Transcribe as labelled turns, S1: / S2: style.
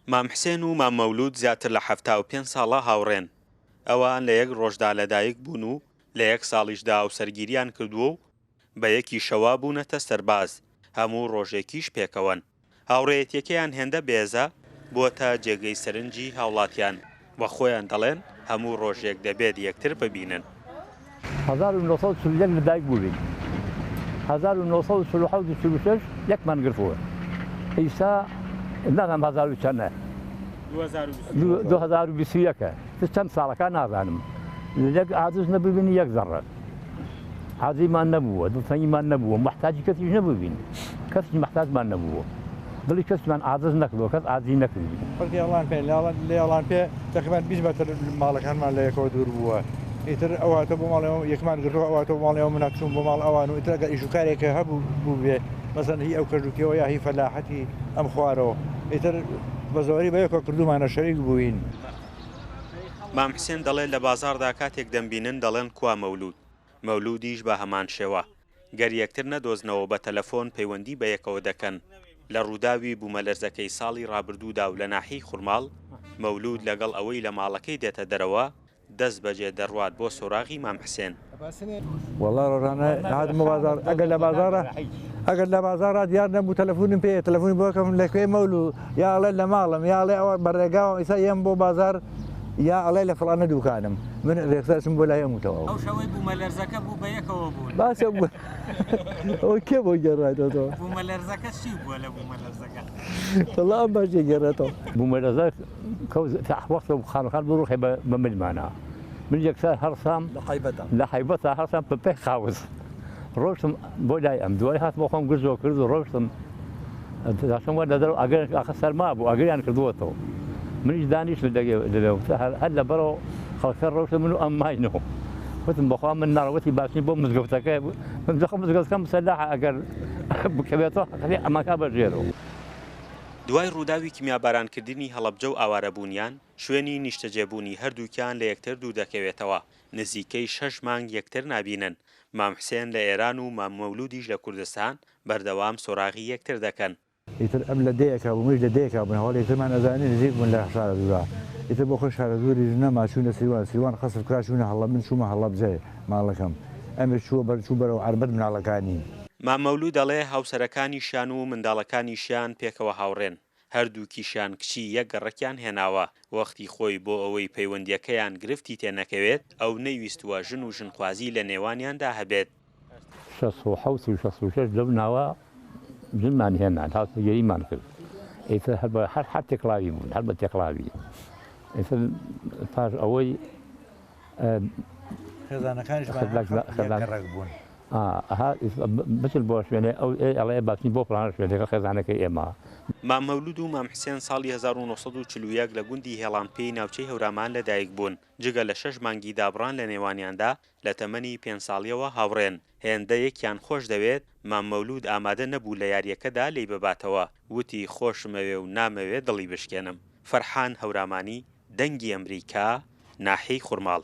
S1: مام حسێن و مام مەولود زیاتر لە 75 ساڵە هاوڕێن. ئەوان لە یەک ڕۆژدا لەدایک بوون و لە یەک ساڵیشدا هاوسەرگیریان کردووە و بە یەکی شەوا بوونەتە سەرباز، هەموو ڕۆژێکیش پێکەوەن. هاوڕێیەتیەکەیان هێندە بێزە بۆتە جێگەی سەرنجی هاوڵاتیان وە خۆیان دەڵێن هەموو ڕۆژێک دەبێت یەکتر ببینن.
S2: 1940 لەدایک بووین، 1946 یەکمان گرتووە. ئیسا نازانم 2021 چەند ساڵەکە نازانم، یەک عاجز نەببینی یەک زەڕە، حاجیمان نەبووە، دڵتەنگیمان نەبووە، محتاجی کەسیش نەبووین، کەسی محتاجمان نەبووە، دڵی کەسمان عاجز نەکردەوە، کەس عاجزی نەکردین.
S3: لێڵان پێ تقریبان 20 مەتر ماڵەکانمان لە یەکەوە دوور بووە. ئیتر ئەواتە بۆ ماڵەوە یەکمان گرتەوە، ئەواتە بۆ ماڵەوە مناچوون بۆ ماڵ ئەوان و ئیتر ئەگەر ئیش و کارێکە هەبوو بوو بێ مەسەن هی ئەو کەژوکیەوە یا هی فەلاحەتی ئەم خوارەوە، ئیتر بە زۆری بە یەکەوە کردومانە شەریک بووین.
S1: مام حسێن دەڵێت لە بازاڕدا کاتێک دەمبینن دەڵێن کوا مەولود، مەولودیش بە هەمان شێوە. گەر یەکتر نەدۆزنەوە بە تەلەفۆن پەیوەندی بە یەکەوە دەکەن. لە ڕووداوی بوومەلەرزەکەی ساڵی ڕابردوودا و لە ناحیەی خوڕماڵ مەولود لەگەڵ ئەوەی لە ماڵەکەی دێتە دەرەوە دەست بەجێ دەڕوات بۆ سۆراغی مام حسێن.
S3: وەڵا ڕۆژانە هاتمە بازاڕ، ئەگەر لە بازاڕا دیار نەبوو تەلەفۆنم پێ تەلەفۆنی بۆکەم لەکوێ مەولود یاڵێ لە ماڵم یاڵێ ئەوە بەڕێگاوم ئیسا یەم بۆ بازار یا ئەڵێ لە فڵانە دووکانم من ڕێکسەرچم بۆ لای هەمووتەوە.
S4: ئەو شەوەی بوومەلەرزەکە بوو بە یەکەوە بوون.
S3: باسە بوو ئەوە کێ بۆ گەڕایەوە؟
S4: بوومەلەرزەکە چی بووە لە بوومەلەرزەکە؟
S3: وەڵا ئەم باشێ گەڕێتەوە.
S2: بوومەلەرزە وەختە خانوخان بڕوخێ بە ملمانە. من یەکسەر هەرسام لە حیبەتە هەرسام بە پێی خاوز. ڕۆشتم بۆ لای ئەم دوای هات بۆ خۆم گرزەوە کرد و ڕۆشتم داشەوە لە دەرەوە ئەگەر ئاخە سەرما بوو ئەگەریان کردووەتەوە. منیش دانیشت هەر لە بەرەوە خەڵکە ڕۆشتە من و ئەم ماینەوە. وتم بەخوا من ناڕەوەتی باشنی بۆ مزگەوتەکە دەخە مزگەوتەکەم سەلاحە ئەگەر بکەوێتەوە ئەماکە بەژێرەوە.
S1: دوای ڕووداوی کیمیابارانکردنی هەڵەبجە و ئاوارەبوونیان شوێنی نیشتەجێبوونی هەردووکیان لە یەکتر دوور دەکەوێتەوە. نزیکەی 6 مانگ یەکتر نابینن. مام حسێن لە ئێران و مام مەولودیش لە کوردستان بەردەوام سۆراغی یەکتر دەکەن.
S3: ئیتر ئەم لە دەیەکە بوو منش لە دەیەکە بوون هەواڵ یەکترمان ئەزانێ نزیک بوون لە شارە دوورا. ئیتر بۆ خۆی شارە دووری ژنەما چوونە سیروان خەسف کرا چوونە هەڵە من چوومە هەڵەبجێ ماڵەکەم ئەمر چووە بەرچوو بەرەو عەربەت مناڵەکانی.
S1: مام مەولود دەڵێ هاوسەرەکانیشیان و منداڵەکانیشیان پێکەوە هاوڕێن. هەردووکیشیان کچی یەک گەڕەکیان هێناوە. وەختی خۆی بۆ ئەوەی پەیوەندیەکەیان گرفتی تێنەکەوێت ئەو نەیویستوە ژن و ژنخوازی لە نێوانیاندا هەبێت.
S2: 67 و 66 لەو ناوە ژنمان هێنان هاوسەرگیریمان کرد. ئیتر هەر تێکڵاوی بوون هەر بە تێکڵاوی. ئیتر پاش ئەوەی
S3: خێزانەکانیشمان بوون.
S2: بچن بۆ شوێنێ ئەو ئەڵێ باشنی بۆ فڵانە شوێنێکە خێزانەکەی ئێمە.
S1: مام مەولود و مام حسێن ساڵی 1940 لە گوندی هێڵانپێی ناوچەی هەورامان لەدایک بوون. جگە لە 6 مانگی دابڕان لە نێوانیاندا لە تەمەنی 5 ساڵیەوە هاوڕێن. هێندە یەکیان خۆش دەوێت مام مەولود ئامادە نەبوو لە یاریەکەدا لێی بباتەوە. وتی خۆشمەوێ و نامەوێت دڵی بشکێنم. فەرحان هەورامانی، دەنگی ئەمریکا، ناحیەی خوڕماڵ.